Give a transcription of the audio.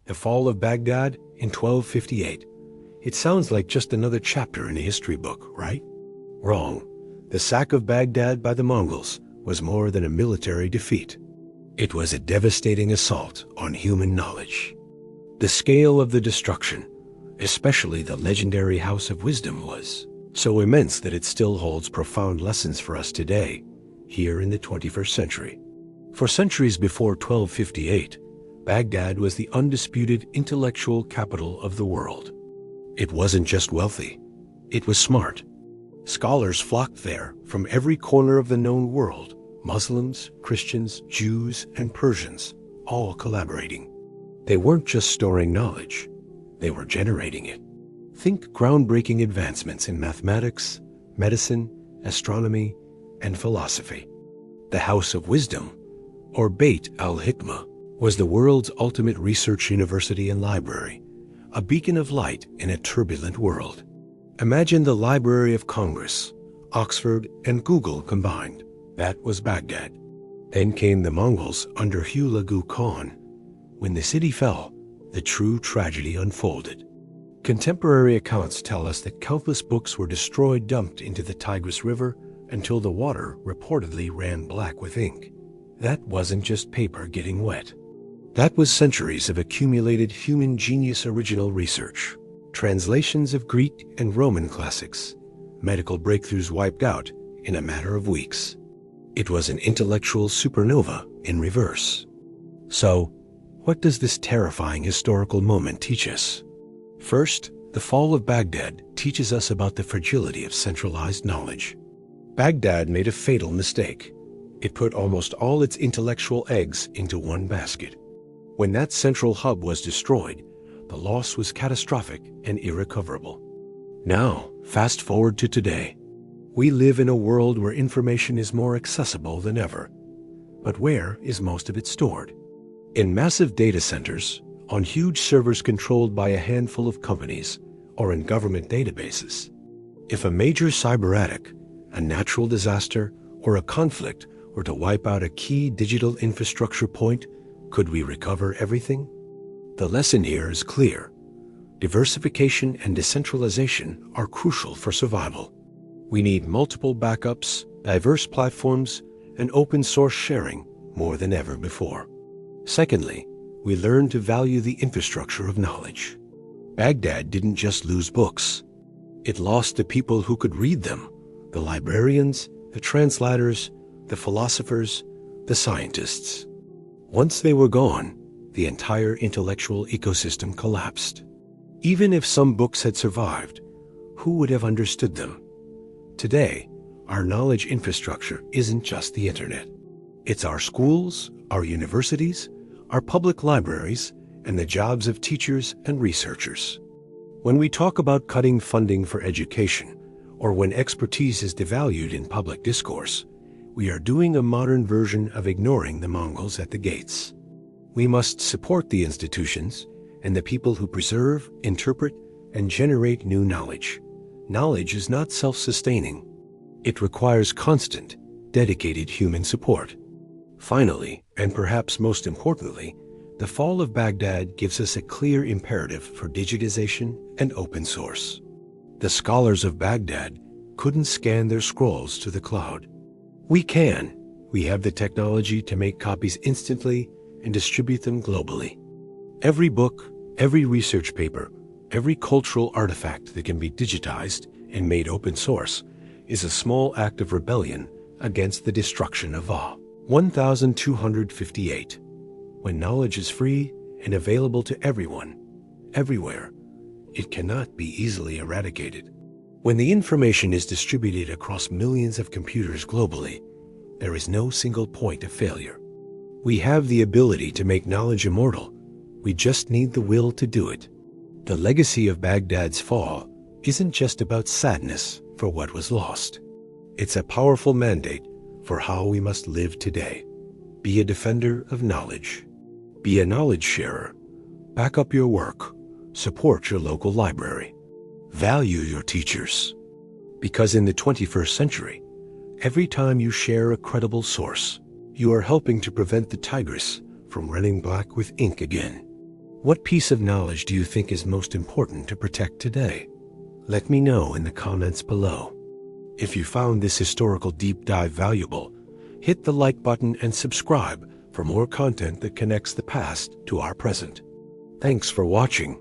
The Fall of Baghdad in 1258. It sounds like just another chapter in a history book, right? Wrong. The sack of Baghdad by the Mongols was more than a military defeat. It was a devastating assault on human knowledge. The scale of the destruction, especially the legendary House of Wisdom, was so immense that it still holds profound lessons for us today, here in the 21st century. For centuries before 1258, Baghdad was the undisputed intellectual capital of the world. It wasn't just wealthy, it was smart. Scholars flocked there from every corner of the known world, Muslims, Christians, Jews, and Persians, all collaborating. They weren't just storing knowledge, they were generating it. Think groundbreaking advancements in mathematics, medicine, astronomy, and philosophy. The House of Wisdom, or Beit al-Hikmah, was the world's ultimate research university and library, a beacon of light in a turbulent world. Imagine the Library of Congress, Oxford, and Google combined. That was Baghdad. Then came the Mongols under Hulagu Khan. When the city fell, the true tragedy unfolded. Contemporary accounts tell us that countless books were destroyed, dumped into the Tigris River until the water reportedly ran black with ink. That wasn't just paper getting wet. That was centuries of accumulated human genius original research. Translations of Greek and Roman classics, medical breakthroughs wiped out in a matter of weeks. It was an intellectual supernova in reverse. So, what does this terrifying historical moment teach us? First, the Fall of Baghdad teaches us about the fragility of centralized knowledge. Baghdad made a fatal mistake. It put almost all its intellectual eggs into one basket. When that central hub was destroyed, the loss was catastrophic and irrecoverable. Now, fast forward to today. We live in a world where information is more accessible than ever. But where is most of it stored? In massive data centers, on huge servers controlled by a handful of companies, or in government databases. If a major cyber attack, a natural disaster, or a conflict were to wipe out a key digital infrastructure point, could we recover everything? The lesson here is clear. Diversification and decentralization are crucial for survival. We need multiple backups, diverse platforms, and open source sharing more than ever before. Secondly, we learn to value the infrastructure of knowledge. Baghdad didn't just lose books. It lost the people who could read them, the librarians, the translators, the philosophers, the scientists. Once they were gone, the entire intellectual ecosystem collapsed. Even if some books had survived, who would have understood them? Today, our knowledge infrastructure isn't just the internet. It's our schools, our universities, our public libraries, and the jobs of teachers and researchers. When we talk about cutting funding for education, or when expertise is devalued in public discourse, we are doing a modern version of ignoring the Mongols at the gates. We must support the institutions and the people who preserve, interpret, and generate new knowledge. Knowledge is not self-sustaining. It requires constant, dedicated human support. Finally, and perhaps most importantly, the Fall of Baghdad gives us a clear imperative for digitization and open source. The scholars of Baghdad couldn't scan their scrolls to the cloud. We can. We have the technology to make copies instantly and distribute them globally. Every book, every research paper, every cultural artifact that can be digitized and made open source is a small act of rebellion against the destruction of all. 1258. When knowledge is free and available to everyone, everywhere, it cannot be easily eradicated. When the information is distributed across millions of computers globally, there is no single point of failure. We have the ability to make knowledge immortal. We just need the will to do it. The legacy of Baghdad's fall isn't just about sadness for what was lost. It's a powerful mandate for how we must live today. Be a defender of knowledge. Be a knowledge sharer. Back up your work. Support your local library. Value your teachers. Because in the 21st century, every time you share a credible source, you are helping to prevent the Tigris from running black with ink again. What piece of knowledge do you think is most important to protect today? Let me know in the comments below. If you found this historical deep dive valuable, hit the like button and subscribe for more content that connects the past to our present. Thanks for watching.